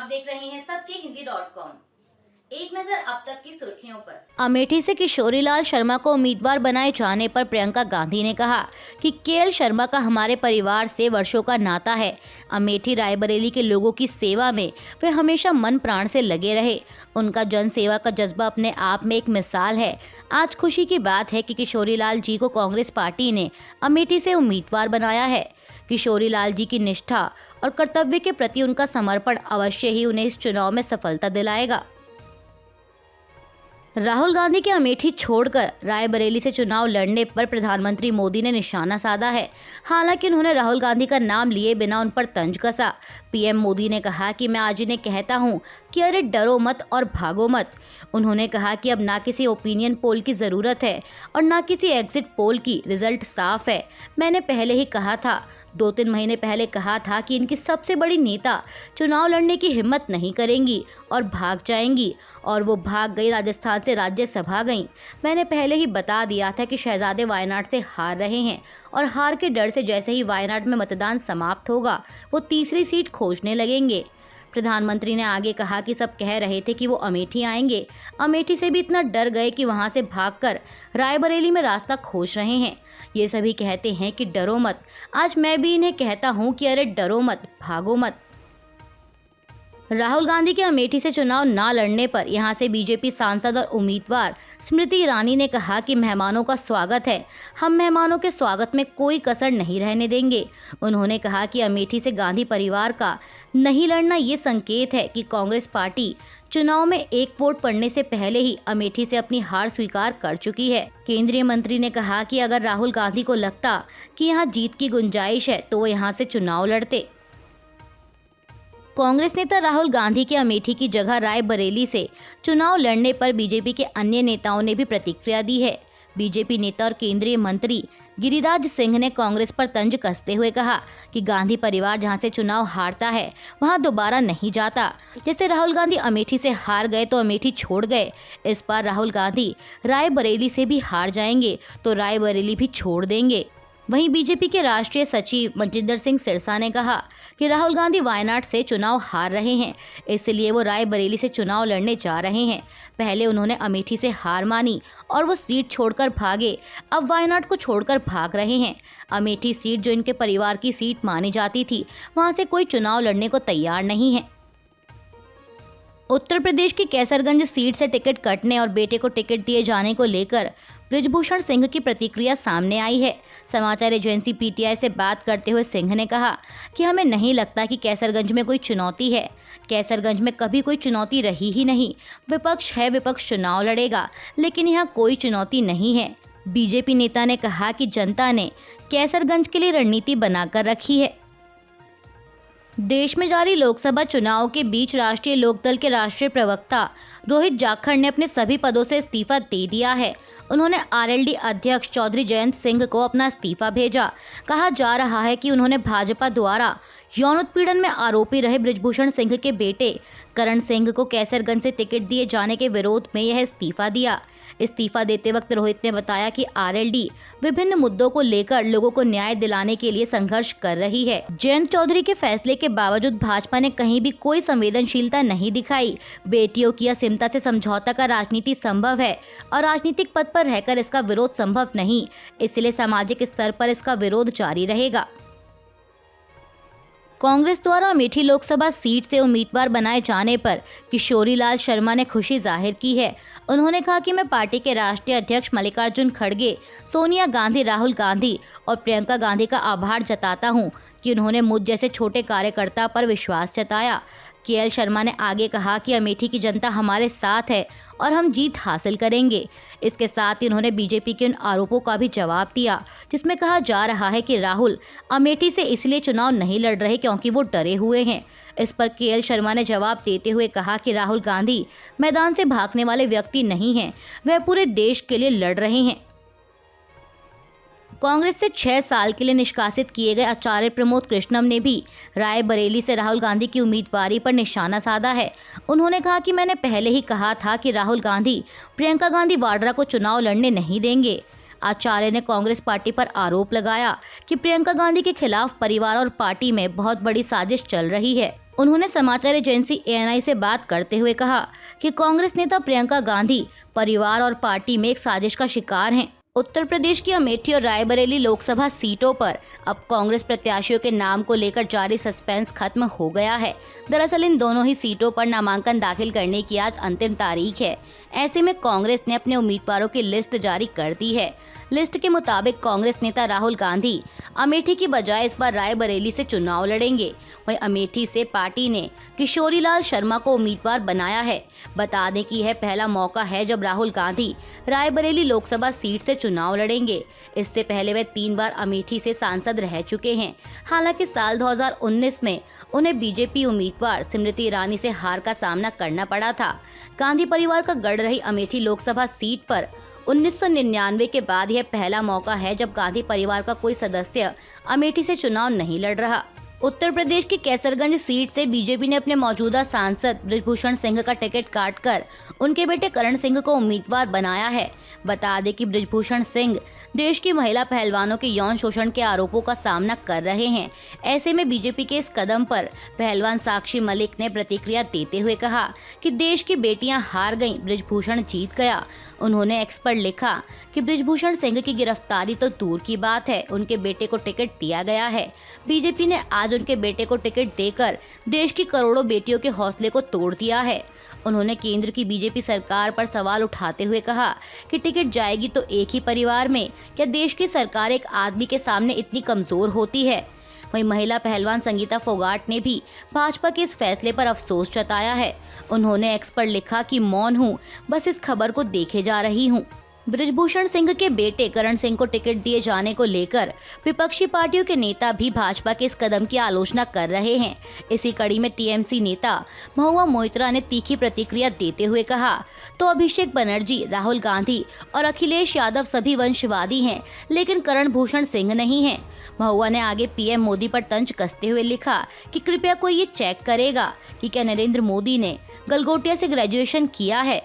आप देख रहे हैं सत्यहिंदी.com। एक नजर अब तक की सुर्खियों पर। अमेठी से किशोरीलाल शर्मा को उम्मीदवार बनाए जाने पर प्रियंका गांधी ने कहा कि केएल शर्मा का हमारे परिवार से वर्षों का नाता है। अमेठी रायबरेली के लोगों की सेवा में वे हमेशा मन प्राण से लगे रहे। उनका जन सेवा का जज्बा अपने आप में एक मिसाल है। आज खुशी की बात है कि किशोरीलाल जी को कांग्रेस पार्टी ने अमेठी से उम्मीदवार बनाया है। किशोरीलाल जी की निष्ठा और कर्तव्य के प्रति उनका समर्पण अवश्य ही उन्हें इस चुनाव में सफलता दिलाएगा। राहुल गांधी के अमेठी छोड़कर रायबरेली से चुनाव लड़ने पर प्रधानमंत्री मोदी ने निशाना साधा है। हालांकि उन्होंने राहुल गांधी का नाम लिए बिना उन पर तंज कसा। पीएम मोदी ने कहा कि मैं आज इन्हें कहता हूं कि अरे डरो मत और भागो मत। उन्होंने कहा कि अब ना किसी ओपिनियन पोल की जरूरत है और ना किसी एग्जिट पोल की, रिजल्ट साफ है। मैंने पहले ही कहा था, 2-3 महीने पहले कहा था कि इनकी सबसे बड़ी नेता चुनाव लड़ने की हिम्मत नहीं करेंगी और भाग जाएंगी, और वो भाग गई, राजस्थान से राज्यसभा गई। मैंने पहले ही बता दिया था कि शहजादे वायनाड से हार रहे हैं और हार के डर से जैसे ही वायनाड में मतदान समाप्त होगा वो तीसरी सीट खोजने लगेंगे। प्रधानमंत्री ने आगे कहा कि सब कह रहे थे कि वो अमेठी आएंगे, अमेठी से भी इतना डर गए कि वहां से भागकर रायबरेली में रास्ता खोज रहे हैं। ये सभी कहते हैं कि डरो मत। आज मैं भी इन्हें कहता हूं कि अरे डरो मत, भागो मत। राहुल गांधी के अमेठी से चुनाव न लड़ने पर यहां से बीजेपी सांसद और उम्मीदवार स्मृति ईरानी ने कहा कि मेहमानों का स्वागत है, हम मेहमानों के स्वागत में कोई कसर नहीं रहने देंगे। उन्होंने कहा कि अमेठी से गांधी परिवार का नहीं लड़ना ये संकेत है कि कांग्रेस पार्टी चुनाव में एक वोट पड़ने से पहले ही अमेठी से अपनी हार स्वीकार कर चुकी है। केंद्रीय मंत्री ने कहा कि अगर राहुल गांधी को लगता कि यहां जीत की गुंजाइश है तो वो यहां से चुनाव लड़ते। कांग्रेस नेता राहुल गांधी के अमेठी की जगह रायबरेली से चुनाव लड़ने पर बीजेपी के अन्य नेताओं ने भी प्रतिक्रिया दी है। बीजेपी नेता और केंद्रीय मंत्री गिरिराज सिंह ने कांग्रेस पर तंज कसते हुए कहा कि गांधी परिवार जहां से चुनाव हारता है वहां दोबारा नहीं जाता। जैसे राहुल गांधी अमेठी से हार गए तो अमेठी छोड़ गए, इस बार राहुल गांधी रायबरेली से भी हार जाएंगे तो रायबरेली भी छोड़ देंगे। वहीं बीजेपी के राष्ट्रीय सचिव मनजिंदर सिंह सिरसा ने कहा कि राहुल गांधी वायनाड से चुनाव हार रहे हैं, इसलिए वो रायबरेली से चुनाव लड़ने जा रहे हैं। पहले उन्होंने अमेठी से हार मानी और वो सीट छोड़कर भागे, अब वायनाड को छोड़कर भाग रहे हैं। अमेठी सीट जो इनके परिवार की सीट मानी जाती थी, वहां से कोई चुनाव लड़ने को तैयार नहीं है। उत्तर प्रदेश की कैसरगंज सीट से टिकट कटने और बेटे को टिकट दिए जाने को लेकर बृजभूषण सिंह की प्रतिक्रिया सामने आई है। समाचार एजेंसी पीटीआई से बात करते हुए सिंह ने कहा कि हमें नहीं लगता कि कैसरगंज में कोई चुनौती है। कैसरगंज में कभी कोई चुनौती रही ही नहीं। विपक्ष है, विपक्ष चुनाव लड़ेगा, लेकिन यहाँ कोई चुनौती नहीं है। बीजेपी नेता ने कहा कि जनता ने कैसरगंज के लिए रणनीति बनाकर रखी है। देश में जारी लोकसभा चुनाव के बीच राष्ट्रीय लोकदल के राष्ट्रीय प्रवक्ता रोहित जाखड़ ने अपने सभी पदों से इस्तीफा दे दिया है। उन्होंने आरएलडी अध्यक्ष चौधरी जयंत सिंह को अपना इस्तीफा भेजा। कहा जा रहा है कि उन्होंने भाजपा द्वारा यौन उत्पीड़न में आरोपी रहे बृजभूषण सिंह के बेटे करण सिंह को कैसरगंज से टिकट दिए जाने के विरोध में यह इस्तीफा दिया। इस्तीफा देते वक्त रोहित ने बताया कि आरएलडी विभिन्न मुद्दों को लेकर लोगों को न्याय दिलाने के लिए संघर्ष कर रही है। जयंत चौधरी के फैसले के बावजूद भाजपा ने कहीं भी कोई संवेदनशीलता नहीं दिखाई। बेटियों की असीमता से समझौता का राजनीति संभव है और राजनीतिक पद पर रहकर इसका विरोध संभव नहीं, इसलिए सामाजिक स्तर पर इसका विरोध जारी रहेगा। कांग्रेस द्वारा अमेठी लोकसभा सीट से उम्मीदवार बनाए जाने पर किशोरीलाल शर्मा ने खुशी जाहिर की है। उन्होंने कहा कि मैं पार्टी के राष्ट्रीय अध्यक्ष मल्लिकार्जुन खड़गे, सोनिया गांधी, राहुल गांधी और प्रियंका गांधी का आभार जताता हूं कि उन्होंने मुझ जैसे छोटे कार्यकर्ता पर विश्वास जताया। केएल शर्मा ने आगे कहा कि अमेठी की जनता हमारे साथ है और हम जीत हासिल करेंगे। इसके साथ ही उन्होंने बीजेपी के उन आरोपों का भी जवाब दिया जिसमें कहा जा रहा है कि राहुल अमेठी से इसलिए चुनाव नहीं लड़ रहे क्योंकि वो डरे हुए हैं। इस पर केएल शर्मा ने जवाब देते हुए कहा कि राहुल गांधी मैदान से भागने वाले व्यक्ति नहीं हैं, वह पूरे देश के लिए लड़ रहे हैं। कांग्रेस से 6 साल के लिए निष्कासित किए गए आचार्य प्रमोद कृष्णम ने भी रायबरेली से राहुल गांधी की उम्मीदवारी पर निशाना साधा है। उन्होंने कहा कि मैंने पहले ही कहा था कि राहुल गांधी प्रियंका गांधी वाड्रा को चुनाव लड़ने नहीं देंगे। आचार्य ने कांग्रेस पार्टी पर आरोप लगाया कि प्रियंका गांधी के खिलाफ परिवार और पार्टी में बहुत बड़ी साजिश चल रही है। उन्होंने समाचार एजेंसी ANI से बात करते हुए कहा कि कांग्रेस नेता प्रियंका गांधी परिवार और पार्टी में एक साजिश का शिकार हैं। उत्तर प्रदेश की अमेठी और रायबरेली लोकसभा सीटों पर अब कांग्रेस प्रत्याशियों के नाम को लेकर जारी सस्पेंस खत्म हो गया है। दरअसल इन दोनों ही सीटों पर नामांकन दाखिल करने की आज अंतिम तारीख है। ऐसे में कांग्रेस ने अपने उम्मीदवारों की लिस्ट जारी कर दी है। लिस्ट के मुताबिक कांग्रेस नेता राहुल गांधी अमेठी की बजाय इस बार रायबरेली से चुनाव लड़ेंगे। वहीं अमेठी से पार्टी ने किशोरीलाल शर्मा को उम्मीदवार बनाया है। बता दें कि यह पहला मौका है जब राहुल गांधी रायबरेली लोकसभा सीट से चुनाव लड़ेंगे। इससे पहले वे 3 बार अमेठी से सांसद रह चुके हैं। हालांकि साल 2019 में उन्हें बीजेपी उम्मीदवार स्मृति ईरानी से हार का सामना करना पड़ा था। गांधी परिवार का गढ़ रही अमेठी लोकसभा सीट पर 1999 के बाद यह पहला मौका है जब गांधी परिवार का कोई सदस्य अमेठी से चुनाव नहीं लड़ रहा। उत्तर प्रदेश की कैसरगंज सीट से बीजेपी ने अपने मौजूदा सांसद बृजभूषण सिंह का टिकट काटकर उनके बेटे करण सिंह को उम्मीदवार बनाया है। बता दें कि बृजभूषण सिंह देश की महिला पहलवानों के यौन शोषण के आरोपों का सामना कर रहे हैं। ऐसे में बीजेपी के इस कदम पर पहलवान साक्षी मलिक ने प्रतिक्रिया देते हुए कहा कि देश की बेटियां हार गईं, बृजभूषण जीत गया। उन्होंने एक्स पर लिखा कि बृजभूषण सिंह की गिरफ्तारी तो दूर की बात है, उनके बेटे को टिकट दिया गया है। बीजेपी ने आज उनके बेटे को टिकट देकर देश की करोड़ों बेटियों के हौसले को तोड़ दिया है। उन्होंने केंद्र की बीजेपी सरकार पर सवाल उठाते हुए कहा कि टिकट जाएगी तो एक ही परिवार में, क्या देश की सरकार एक आदमी के सामने इतनी कमजोर होती है। वहीं महिला पहलवान संगीता फोगाट ने भी भाजपा के इस फैसले पर अफसोस जताया है। उन्होंने एक्स पर लिखा कि मौन हूं, बस इस खबर को देखे जा रही हूं। बृजभूषण सिंह के बेटे करण सिंह को टिकट दिए जाने को लेकर विपक्षी पार्टियों के नेता भी भाजपा के इस कदम की आलोचना कर रहे हैं। इसी कड़ी में टीएमसी नेता महुआ मोइत्रा ने तीखी प्रतिक्रिया देते हुए कहा, तो अभिषेक बनर्जी, राहुल गांधी और अखिलेश यादव सभी वंशवादी हैं, लेकिन करण भूषण सिंह नहीं हैं। महुआ ने आगे पीएम मोदी पर तंज कसते हुए लिखा कि कृपया कोई ये चेक करेगा कि क्या नरेंद्र मोदी ने गलगोटिया से ग्रेजुएशन किया है।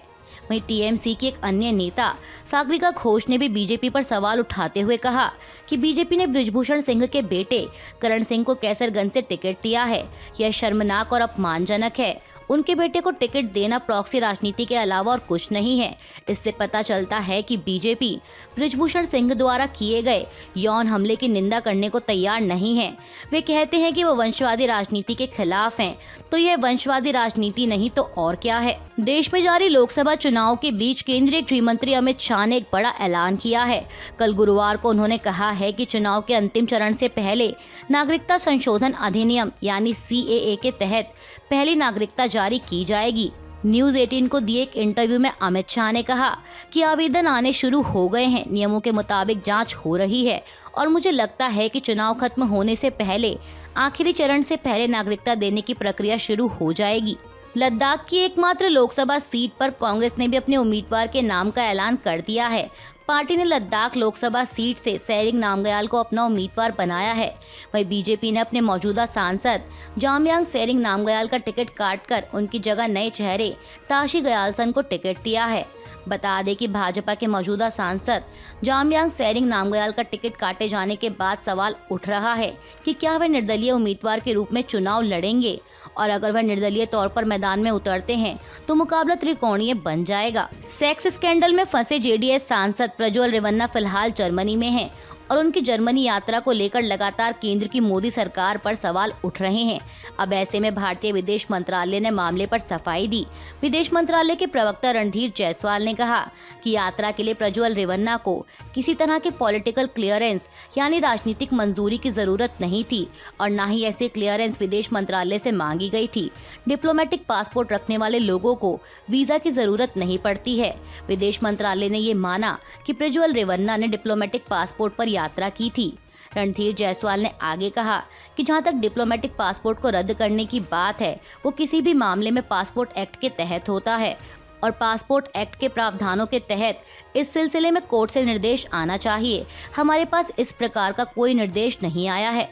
वहीं टीएमसी की एक अन्य नेता सागरिका घोष ने भी बीजेपी पर सवाल उठाते हुए कहा कि बीजेपी ने बृजभूषण सिंह के बेटे करण सिंह को कैसरगंज से टिकट दिया है। यह शर्मनाक और अपमानजनक है। उनके बेटे को टिकट देना प्रॉक्सी राजनीति के अलावा और कुछ नहीं है। इससे पता चलता है कि बीजेपी बृजभूषण सिंह द्वारा किए गए यौन हमले की निंदा करने को तैयार नहीं है। वे कहते हैं कि वो वंशवादी राजनीति के खिलाफ हैं, तो यह वंशवादी राजनीति नहीं तो और क्या है। देश में जारी लोकसभा चुनाव के बीच केंद्रीय गृह मंत्री अमित शाह ने एक बड़ा ऐलान किया है। कल गुरुवार को उन्होंने कहा है कि चुनाव के अंतिम चरण से पहले नागरिकता संशोधन अधिनियम यानी CAA के तहत पहली नागरिकता जारी की जाएगी। न्यूज़ 18 को दिए एक इंटरव्यू में अमित शाह ने कहा कि आवेदन आने शुरू हो गए हैं, नियमों के मुताबिक जांच हो रही है और मुझे लगता है कि चुनाव खत्म होने से पहले आखिरी चरण से पहले नागरिकता देने की प्रक्रिया शुरू हो जाएगी। लद्दाख की एकमात्र लोकसभा सीट पर कांग्रेस ने भी अपने उम्मीदवार के नाम का ऐलान कर दिया है। पार्टी ने लद्दाख लोकसभा सीट से सेरिंग नामग्याल को अपना उम्मीदवार बनाया है। वहीं बीजेपी ने अपने मौजूदा सांसद जामयांग सेरिंग नामग्याल का टिकट काटकर उनकी जगह नए चेहरे ताशी गयालसन को टिकट दिया है। बता दें कि भाजपा के मौजूदा सांसद जामयांग सेरिंग नामग्याल का टिकट काटे जाने के बाद सवाल उठ रहा है कि क्या वे निर्दलीय उम्मीदवार के रूप में चुनाव लड़ेंगे, और अगर वह निर्दलीय तौर पर मैदान में उतरते हैं तो मुकाबला त्रिकोणीय बन जाएगा। सेक्स स्कैंडल में फंसे जेडीएस सांसद प्रज्वल रेवन्ना फिलहाल जर्मनी में हैं और उनकी जर्मनी यात्रा को लेकर लगातार केंद्र की मोदी सरकार पर सवाल उठ रहे हैं। अब ऐसे में भारतीय विदेश मंत्रालय ने मामले पर सफाई दी। विदेश मंत्रालय के प्रवक्ता रणधीर जायसवाल ने कहा कि यात्रा के लिए प्रज्वल रेवन्ना को किसी तरह के पॉलिटिकल क्लियरेंस यानी राजनीतिक मंजूरी की जरूरत नहीं थी और न ही ऐसे क्लियरेंस विदेश मंत्रालय से मांगी गई थी। डिप्लोमेटिक पासपोर्ट रखने वाले लोगों को वीजा की जरूरत नहीं पड़ती है। विदेश मंत्रालय ने ये माना कि प्रज्वल रेवन्ना ने डिप्लोमेटिक पासपोर्ट पर यात्रा की थी। रणधीर जायसवाल ने आगे कहा कि जहां तक डिप्लोमेटिक पासपोर्ट को रद्द करने की बात है, वो किसी भी मामले में पासपोर्ट एक्ट के तहत होता है और पासपोर्ट एक्ट के प्रावधानों के तहत इस सिलसिले में कोर्ट से निर्देश आना चाहिए। हमारे पास इस प्रकार का कोई निर्देश नहीं आया है।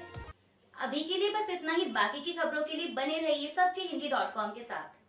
अभी के लिए बस इतना ही। बाकी की खबरों के लिए बने रहिए सबके हिंदी.com के साथ।